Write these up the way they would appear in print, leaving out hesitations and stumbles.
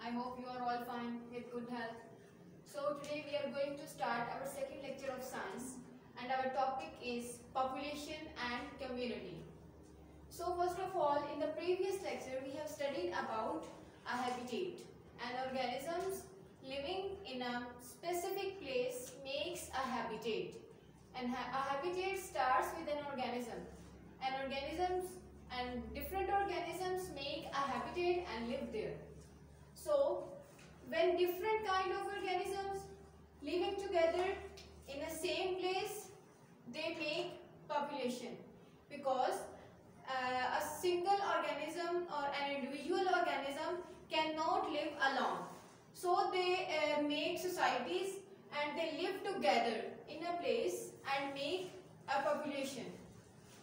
I hope you are all fine with good health. So today we are going to start our second lecture of science and our topic is population and community. So first of all, in the previous lecture we have studied about a habitat. An organisms living in a specific place makes a habitat. And a habitat starts with an organism. And different organisms make a habitat and live there. So when different kind of organisms living together in the same place, they make population, because a single organism or an individual organism cannot live alone. So they make societies and they live together in a place and make a population.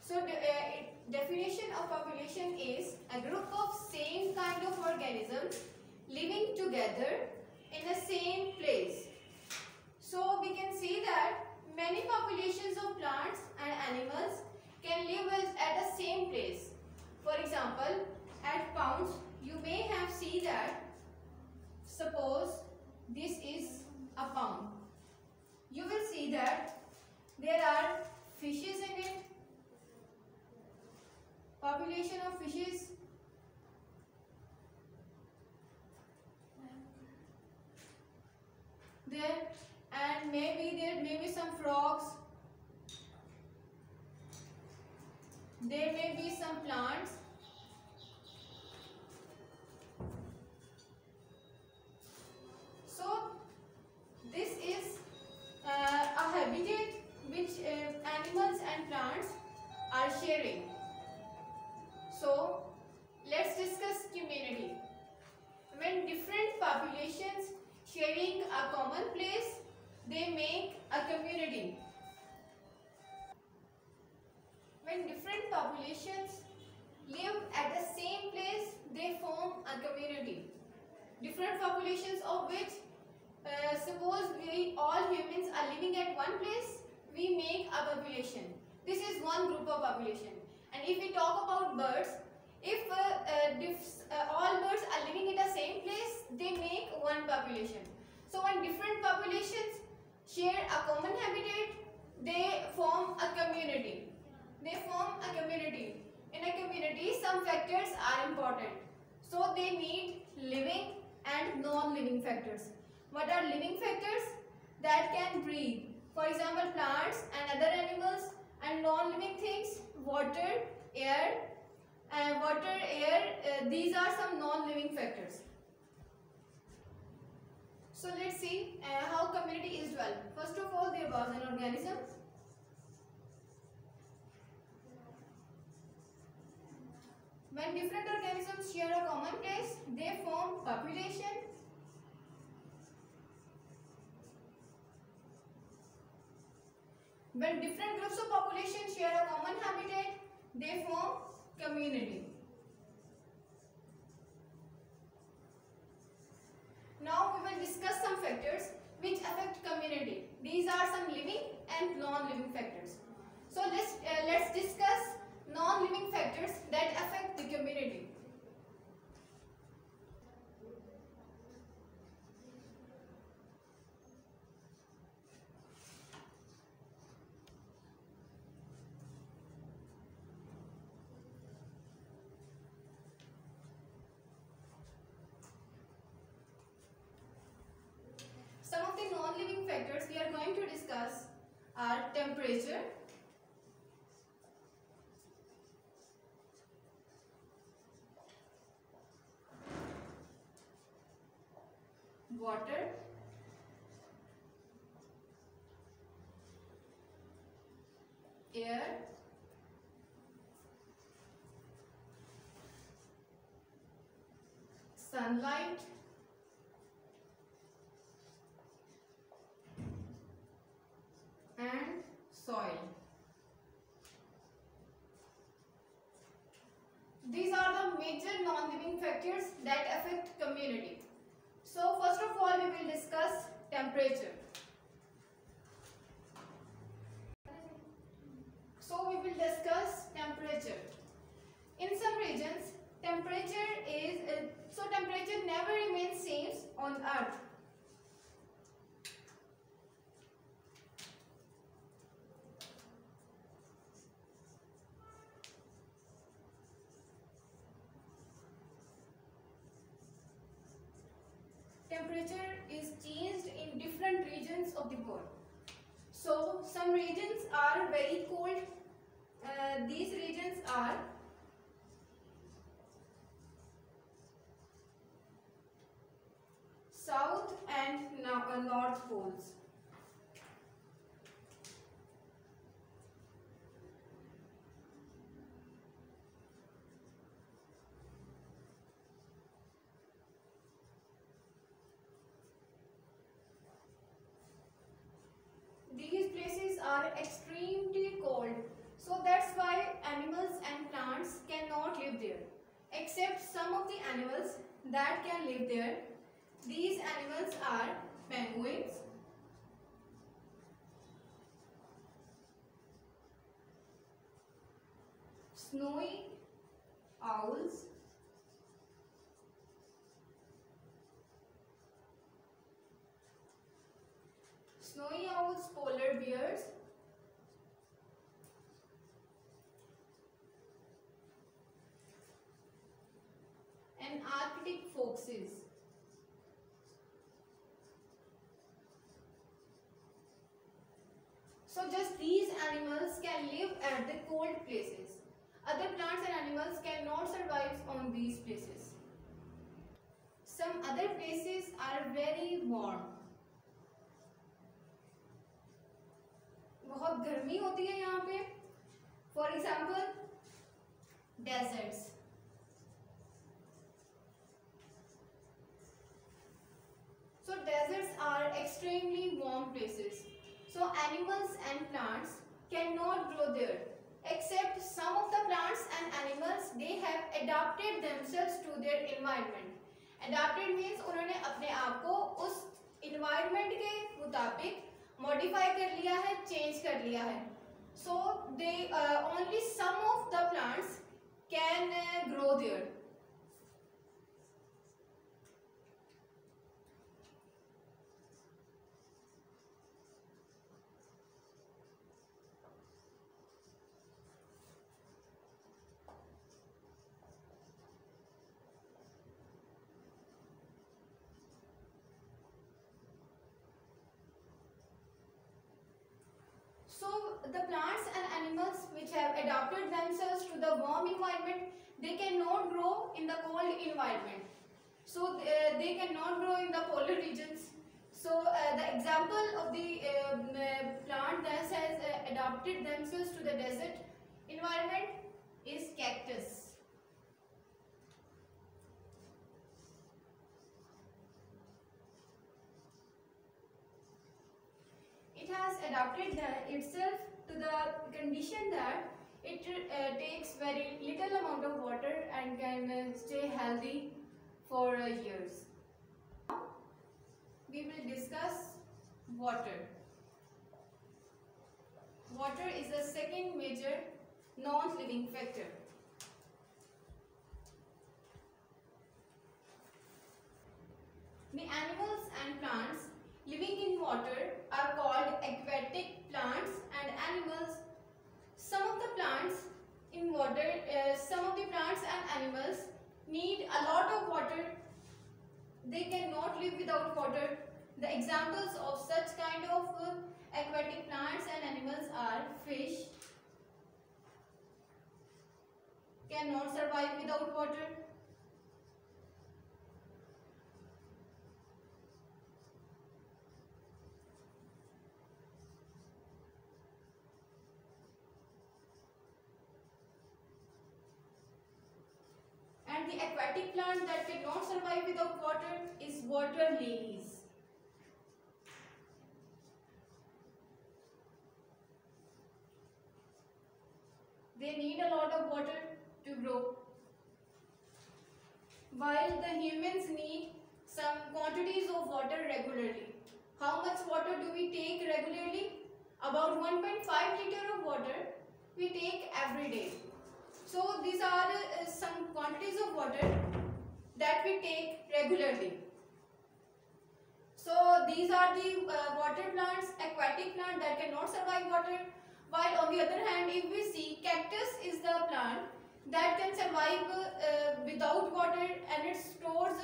So definition of population is a group of same kind of organisms living together in the same place. So we can see that many populations of plants and animals can live at the same place. For example, at ponds you may have seen that, suppose this is a pond. You will see that there are fishes in it, population of fishes, there, and maybe there may be some frogs, there may be some plants, so this is a habitat which animals and plants are sharing. So let's discuss community. When different populations sharing a common place, they make a community. When different populations live at the same place, they form a community. Different populations of which, suppose we all humans are living at one place, we make a population. This is one group of population. And if we talk about birds, if all birds are living in the same place, they make one population. So when different populations share a common habitat, they form a community. They form a community. In a community, some factors are important. So they need living and non-living factors. What are living factors? That can breathe. For example, plants and other animals, and non-living things, water, air, these are some non-living factors. So let's see how community is developed. First of all, there was an organism. When different organisms share a common place, they form population. When different groups of population share a common habitat, they form community. Now we will discuss some factors which affect community. These are some living and non-living factors. So let's discuss non-living factors that affect the community. Some of the non-living factors we are going to discuss are temperature, water, air, sunlight, and soil. These are the major non-living factors that affect community. So first of all, we will discuss temperature. So we will discuss temperature. In some regions, temperature never remains same start. Temperature is changed in different regions of the world. So some regions are very cold. These regions are south and north poles. These places are extremely cold, so that's why animals and plants cannot live there, except some of the animals that can live there. These animals are penguins, snowy owls, polar bears, and Arctic foxes. So just these animals can live at the cold places. Other plants and animals cannot survive on these places. Some other places are very warm. बहुत गर्मी होती है यहाँ पे. For example, deserts. So deserts are extremely warm places. So animals and plants cannot grow there, except some of the plants and animals, they have adapted themselves to their environment. Adapted means उन्होंने अपने आप को उस environment के मुताबिक modify कर लिया है, change कर लिया है. So they only some of the plants can grow there. So the plants and animals which have adapted themselves to the warm environment, they cannot grow in the cold environment. So they cannot grow in the polar regions. So the example of the plant that has adapted themselves to the desert environment is cactus. It has adapted itself to the condition that it takes very little amount of water and can stay healthy for years. Now we will discuss water. Water is the second major non-living factor. The animals and plants living in water are called aquatic plants and animals. Some of the plants in water, some of the plants and animals need a lot of water. They cannot live without water. The examples of such kind of aquatic plants and animals are fish, cannot survive without water. And the aquatic plant that cannot survive without water is water lilies. They need a lot of water to grow. While the humans need some quantities of water regularly. How much water do we take regularly? About 1.5 liter of water we take every day. So these are some quantities of water that we take regularly. So these are the water plants, aquatic plant that cannot survive water. While on the other hand, if we see, cactus is the plant that can survive without water, and it stores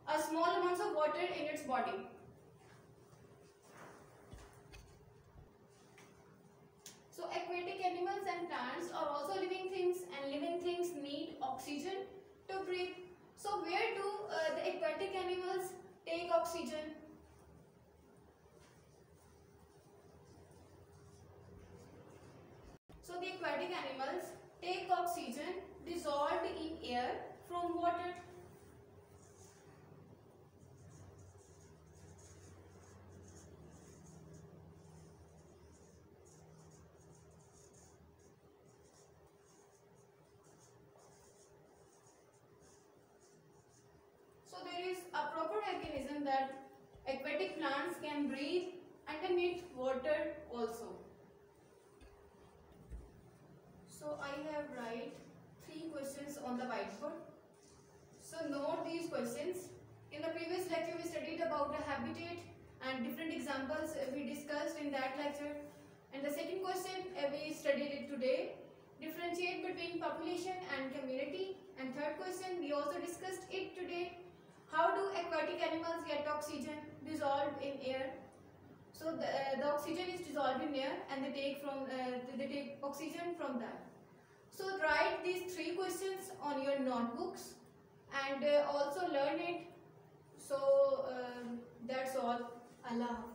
a small amounts of water in its body. So aquatic animals and plants are also living things, and living things need oxygen to breathe. So where do the aquatic animals take oxygen? So the aquatic animals take oxygen dissolved in air from water. So there is a proper mechanism that aquatic plants can breathe underneath water also. So I have write 3 questions on the whiteboard. So note these questions. In the previous lecture we studied about the habitat and different examples we discussed in that lecture. And the second question we studied it today. Differentiate between population and community. And third question we also discussed it today. How do aquatic animals get oxygen dissolved in air? So the oxygen is dissolved in air, and they take oxygen from that. So write these 3 questions on your notebooks and also learn it. So that's all. Allah Hafiz.